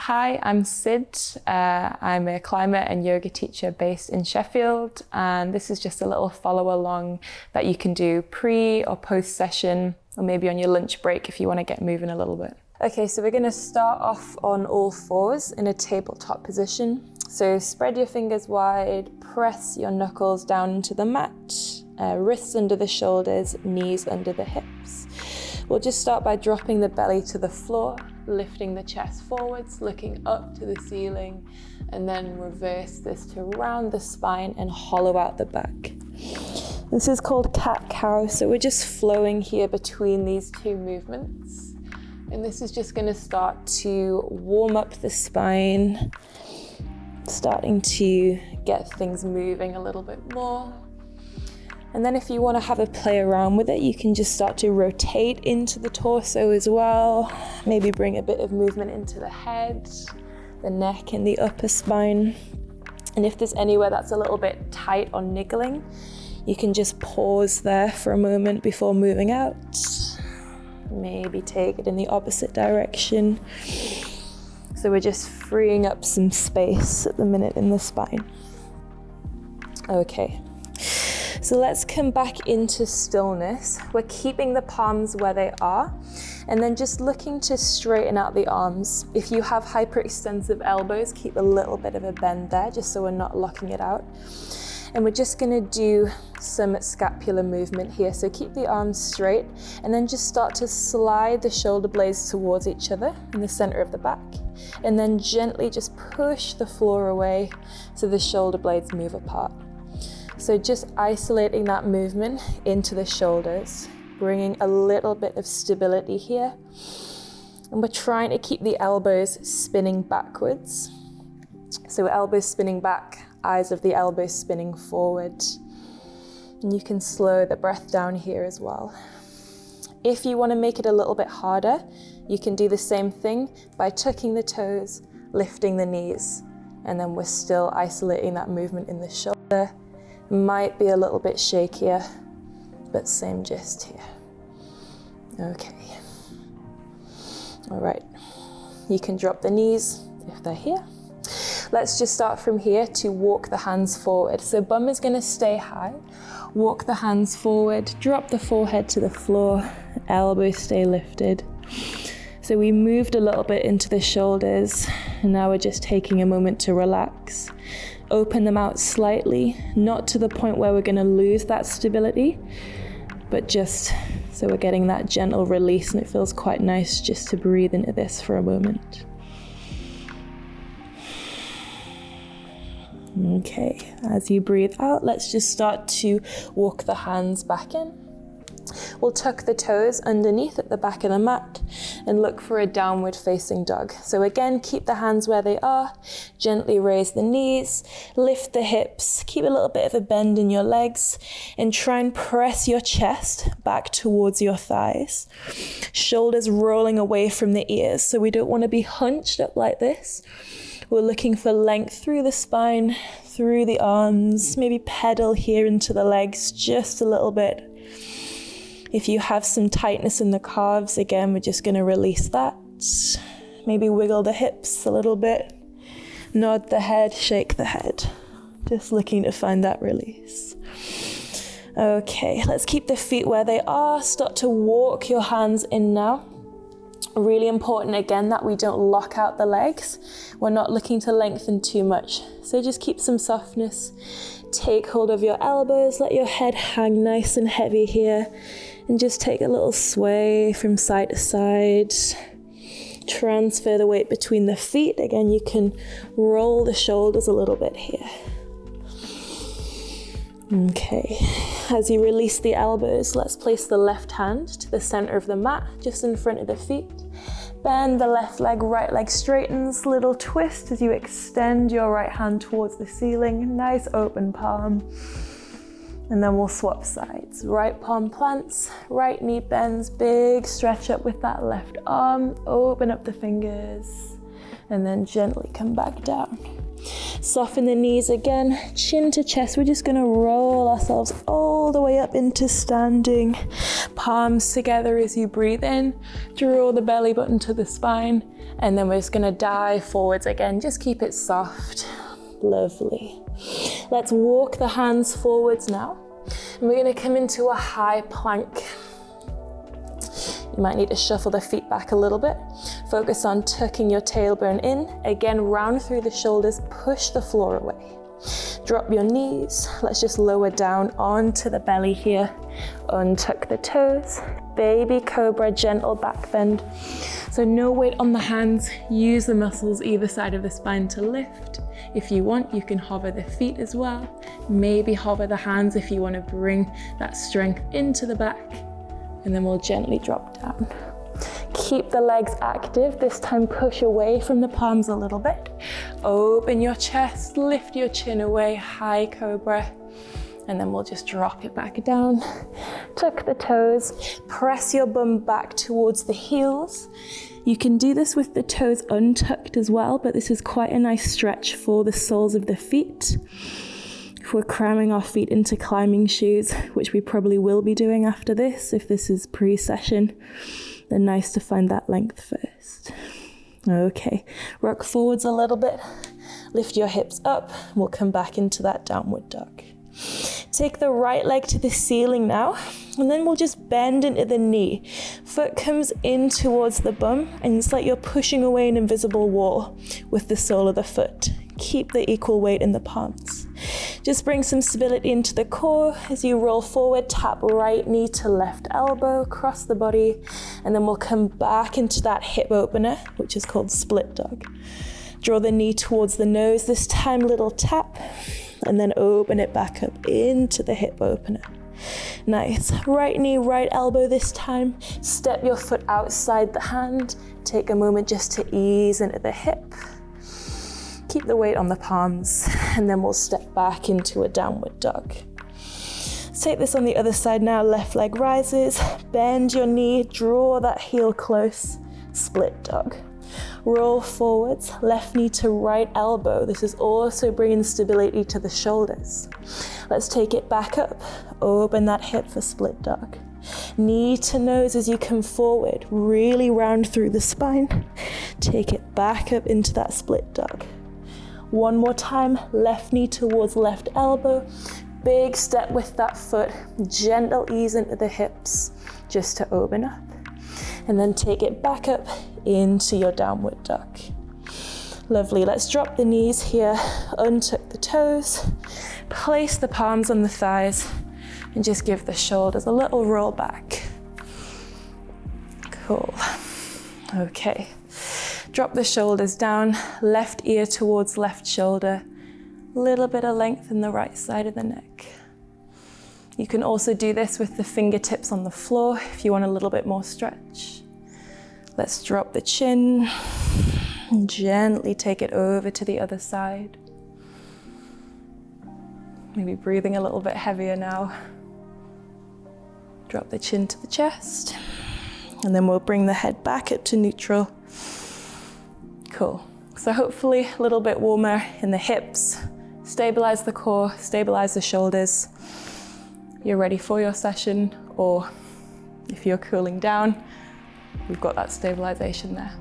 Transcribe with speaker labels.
Speaker 1: Hi, I'm Sid. I'm a climber and yoga teacher based in Sheffield, and this is just a little follow along that you can do pre or post session, or maybe on your lunch break if you want to get moving a little bit. Okay, so we're going to start off on all fours in a tabletop position. So spread your fingers wide, press your knuckles down into the mat, wrists under the shoulders, knees under the hips. We'll just start by dropping the belly to the floor, lifting the chest forwards, looking up to the ceiling, and then reverse this to round the spine and hollow out the back. This is called cat-cow, so we're just flowing here between these two movements. And this is just going to start to warm up the spine, starting to get things moving a little bit more. And then if you want to have a play around with it, you can just start to rotate into the torso as well. Maybe bring a bit of movement into the head, the neck and the upper spine. And if there's anywhere that's a little bit tight or niggling, you can just pause there for a moment before moving out. Maybe take it in the opposite direction. So we're just freeing up some space at the minute in the spine. Okay. So let's come back into stillness. We're keeping the palms where they are, and then just looking to straighten out the arms. If you have hyperextensive elbows, keep a little bit of a bend there, just so we're not locking it out. And we're just gonna do some scapular movement here. So keep the arms straight, and then just start to slide the shoulder blades towards each other in the center of the back. And then gently just push the floor away so the shoulder blades move apart. So just isolating that movement into the shoulders, bringing a little bit of stability here. And we're trying to keep the elbows spinning backwards. So elbows spinning back, eyes of the elbows spinning forward. And you can slow the breath down here as well. If you want to make it a little bit harder, you can do the same thing by tucking the toes, lifting the knees, and then we're still isolating that movement in the shoulder. Might be a little bit shakier, but same gist here. Okay. All right. You can drop the knees if they're here. Let's just start from here to walk the hands forward. So bum is going to stay high. Walk the hands forward, drop the forehead to the floor, elbows stay lifted. So we moved a little bit into the shoulders, and now we're just taking a moment to relax. Open them out slightly, not to the point where we're going to lose that stability, but just so we're getting that gentle release, and it feels quite nice just to breathe into this for a moment. Okay, as you breathe out, let's just start to walk the hands back in. We'll tuck the toes underneath at the back of the mat and look for a downward facing dog. So again, keep the hands where they are, gently raise the knees, lift the hips, keep a little bit of a bend in your legs, and try and press your chest back towards your thighs. Shoulders rolling away from the ears, so we don't want to be hunched up like this. We're looking for length through the spine, through the arms, maybe pedal here into the legs just a little bit. If you have some tightness in the calves, again, we're just going to release that. Maybe wiggle the hips a little bit, nod the head, shake the head. Just looking to find that release. Okay, let's keep the feet where they are. Start to walk your hands in now. Really important again that we don't lock out the legs. We're not looking to lengthen too much. So just keep some softness. Take hold of your elbows, let your head hang nice and heavy here, and just take a little sway from side to side. Transfer the weight between the feet. Again, you can roll the shoulders a little bit here. Okay, as you release the elbows, let's place the left hand to the center of the mat, just in front of the feet. Bend the left leg, right leg straightens, little twist as you extend your right hand towards the ceiling, nice open palm. And then we'll swap sides. Right palm plants, right knee bends, big stretch up with that left arm, open up the fingers, and then gently come back down. Soften the knees again, chin to chest. We're just gonna roll ourselves all the way up into standing. Palms together as you breathe in, draw the belly button to the spine, And then we're just gonna dive forwards again, just keep it soft. Lovely. Let's walk the hands forwards now. And we're gonna come into a high plank. You might need to shuffle the feet back a little bit. Focus on tucking your tailbone in. Again, round through the shoulders, push the floor away. Drop your knees. Let's just lower down onto the belly here. Untuck the toes. Baby cobra, gentle back bend. So no weight on the hands. Use the muscles either side of the spine to lift. If you want, you can hover the feet as well. Maybe hover the hands if you want to bring that strength into the back. And then we'll gently drop down. Keep the legs active. This time push away from the palms a little bit. Open your chest, lift your chin away, high cobra. And then we'll just drop it back down. Tuck the toes, press your bum back towards the heels. You can do this with the toes untucked as well, but this is quite a nice stretch for the soles of the feet. If we're cramming our feet into climbing shoes, which we probably will be doing after this, if this is pre-session, then nice to find that length first. Okay, rock forwards a little bit, lift your hips up, we'll come back into that downward dog. Take the right leg to the ceiling now, and then we'll just bend into the knee. Foot comes in towards the bum, and it's like you're pushing away an invisible wall with the sole of the foot. Keep the equal weight in the palms. Just bring some stability into the core. As you roll forward, tap right knee to left elbow, across the body, and then we'll come back into that hip opener, which is called split dog. Draw the knee towards the nose, this time little tap, and then open it back up into the hip opener. Nice. Right knee, right elbow this time. Step your foot outside the hand. Take a moment just to ease into the hip. Keep the weight on the palms, and then we'll step back into a downward dog. Let's take this on the other side now. Left leg rises, bend your knee, draw that heel close, split dog. Roll forwards, left knee to right elbow. This is also bringing stability to the shoulders. Let's take it back up, open that hip for split dog. Knee to nose as you come forward, really round through the spine. Take it back up into that split dog. One more time, left knee towards left elbow. Big step with that foot, gentle ease into the hips, just to open up. And then take it back up into your downward dog. Lovely, let's drop the knees here, untuck the toes, place the palms on the thighs, and just give the shoulders a little roll back. Cool. Okay. Drop the shoulders down, left ear towards left shoulder, a little bit of length in the right side of the neck. You can also do this with the fingertips on the floor if you want a little bit more stretch. Let's drop the chin and gently take it over to the other side. Maybe breathing a little bit heavier now. Drop the chin to the chest, and then we'll bring the head back up to neutral. Cool. So hopefully a little bit warmer in the hips. Stabilize the core, stabilize the shoulders. You're ready for your session, or if you're cooling down, we've got that stabilization there.